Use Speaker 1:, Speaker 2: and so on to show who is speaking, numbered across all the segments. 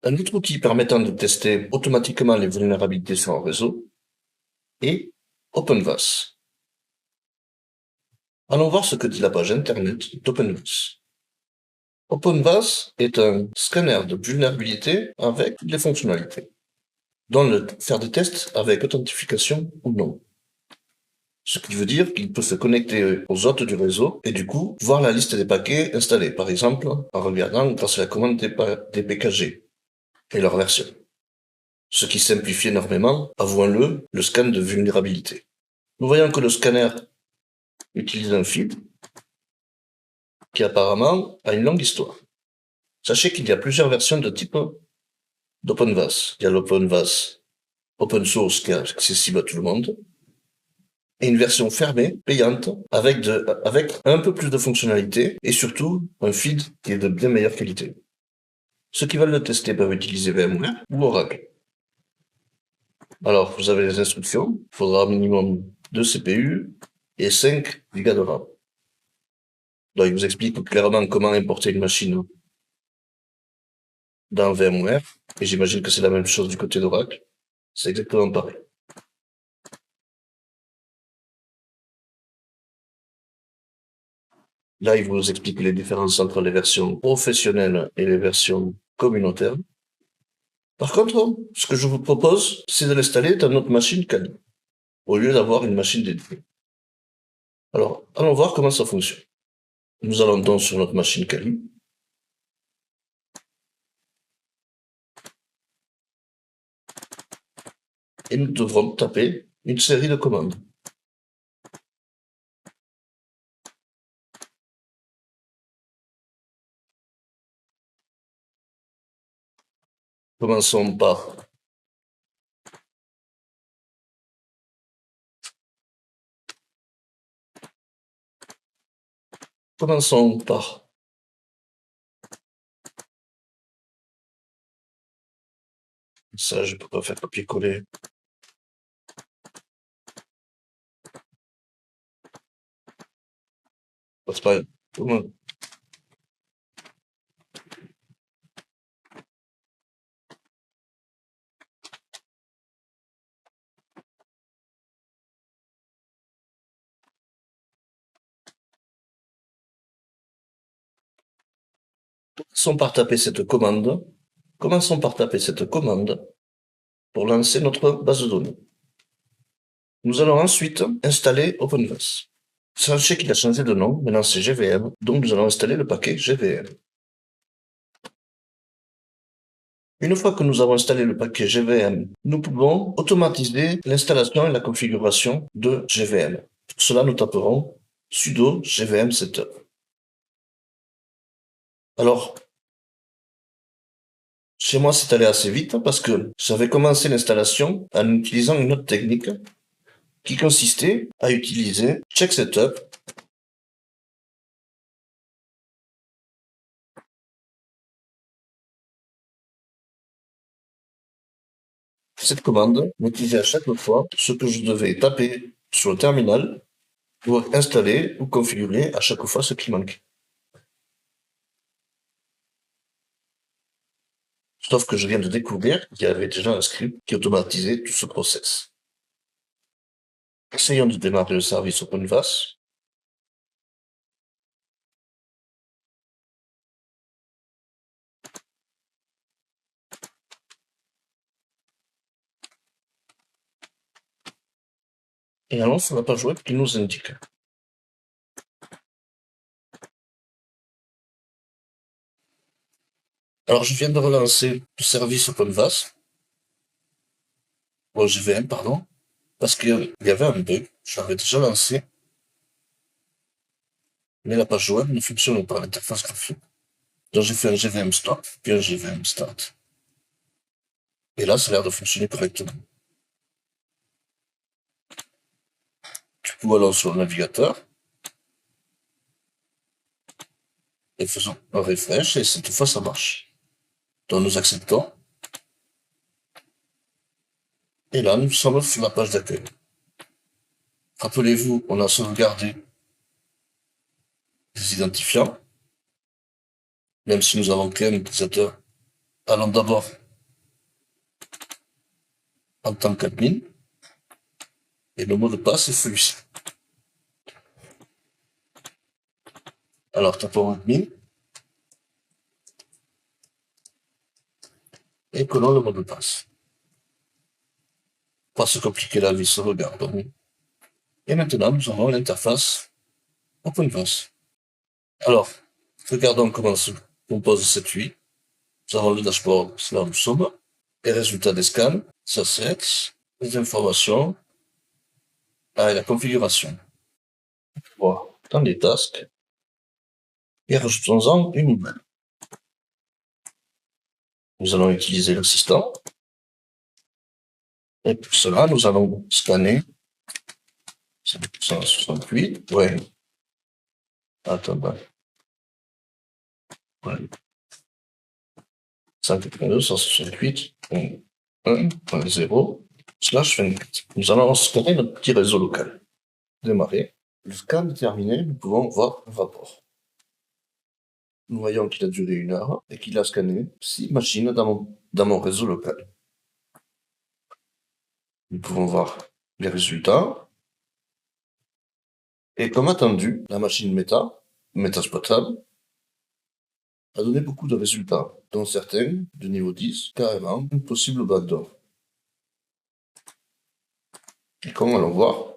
Speaker 1: Un autre outil permettant de tester automatiquement les vulnérabilités sur un réseau est OpenVAS. Allons voir ce que dit la page internet d'OpenVAS. OpenVAS est un scanner de vulnérabilité avec toutes les fonctionnalités, dont faire des tests avec authentification ou non. Ce qui veut dire qu'il peut se connecter aux hôtes du réseau et du coup voir la liste des paquets installés, par exemple en regardant passer la commande des PKG et leur version. Ce qui simplifie énormément, avouons-le, le scan de vulnérabilité. Nous voyons que le scanner utilise un feed qui apparemment a une longue histoire. Sachez qu'il y a plusieurs versions de type d'OpenVAS. Il y a l'OpenVAS open source qui est accessible à tout le monde, et une version fermée, payante, avec un peu plus de fonctionnalités, et surtout un feed qui est de bien meilleure qualité. Ceux qui veulent le tester peuvent utiliser VMware ou Oracle. Alors, vous avez les instructions, il faudra un minimum 2 CPU et 5 Go de RAM. Donc, il vous explique clairement comment importer une machine dans VMware, et j'imagine que c'est la même chose du côté d'Oracle. C'est exactement pareil. Là, il vous explique les différences entre les versions professionnelles et les versions communautaires. Par contre, ce que je vous propose, c'est de l'installer dans notre machine Kali, au lieu d'avoir une machine dédiée. Alors, allons voir comment ça fonctionne. Nous allons donc sur notre machine Kali. Et nous devrons taper une série de commandes. Commençons par ça, je peux pas faire copier-coller. C'est pas grave. Commençons par taper cette commande pour lancer notre base de données. Nous allons ensuite installer OpenVAS. Sachez qu'il a changé de nom, maintenant c'est GVM, donc nous allons installer le paquet GVM. Une fois que nous avons installé le paquet GVM, nous pouvons automatiser l'installation et la configuration de GVM. Pour cela, nous taperons sudo gvm setup. Alors, chez moi, c'est allé assez vite parce que j'avais commencé l'installation en utilisant une autre technique qui consistait à utiliser check setup Cette commande me disait à chaque fois ce que je devais taper sur le terminal pour installer ou configurer à chaque fois ce qui manquait. Sauf que je viens de découvrir qu'il y avait déjà un script qui automatisait tout ce process. Essayons de démarrer le service OpenVAS. Et allons sur la page web qui nous indique. Alors, je viens de relancer le service OpenVAS, ou GVM, pardon, parce qu'il y avait un bug. Je l'avais déjà lancé, mais la page web ne fonctionne pas, l'interface graphique. Donc, j'ai fait un GVM stop, puis un GVM start. Et là, ça a l'air de fonctionner correctement. Du coup, allons sur le navigateur et faisons un refresh, et cette fois, ça marche. Donc, nous acceptons. Et là, nous sommes sur la page d'accueil. Rappelez-vous, on a sauvegardé les identifiants, même si nous avons créé un utilisateur Allons d'abord en tant qu'admin, et le mot de passe est celui-ci. Alors, tapons admin, et collons le mot de passe. Pas se compliquer la vie, sauvegardons. Et maintenant, nous avons l'interface OpenVAS. Alors, regardons comment se compose cette UI. Nous avons le dashboard, c'est là où nous sommes, les résultats des scans, assets, les informations, et la configuration. Voilà, dans les tasks, et rajoutons-en une nouvelle. Nous allons utiliser l'assistant. Et pour cela, nous allons scanner 168, ouais. Attends, ouais. 192, 168, 1.0/24. Nous allons scanner notre petit réseau local. Démarrer. Le scan terminé, nous pouvons voir un rapport. Nous voyons qu'il a duré 1 heure et qu'il a scanné 6 machines dans mon réseau local. Nous pouvons voir les résultats. Et comme attendu, la machine Metaspotable, a donné beaucoup de résultats, dont certains de niveau 10, carrément une possible backdoor. Et comme allons voir,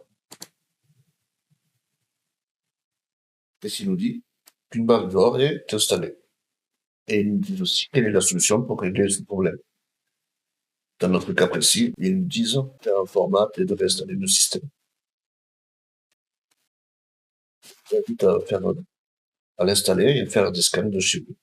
Speaker 1: ici nous dit qu'une backdoor est installée. Et il nous dit aussi quelle est la solution pour régler ce problème. Dans notre cas précis, ils nous disent de faire un format et de réinstaller le système. J'invite à l'installer et à faire des scans de chez vous.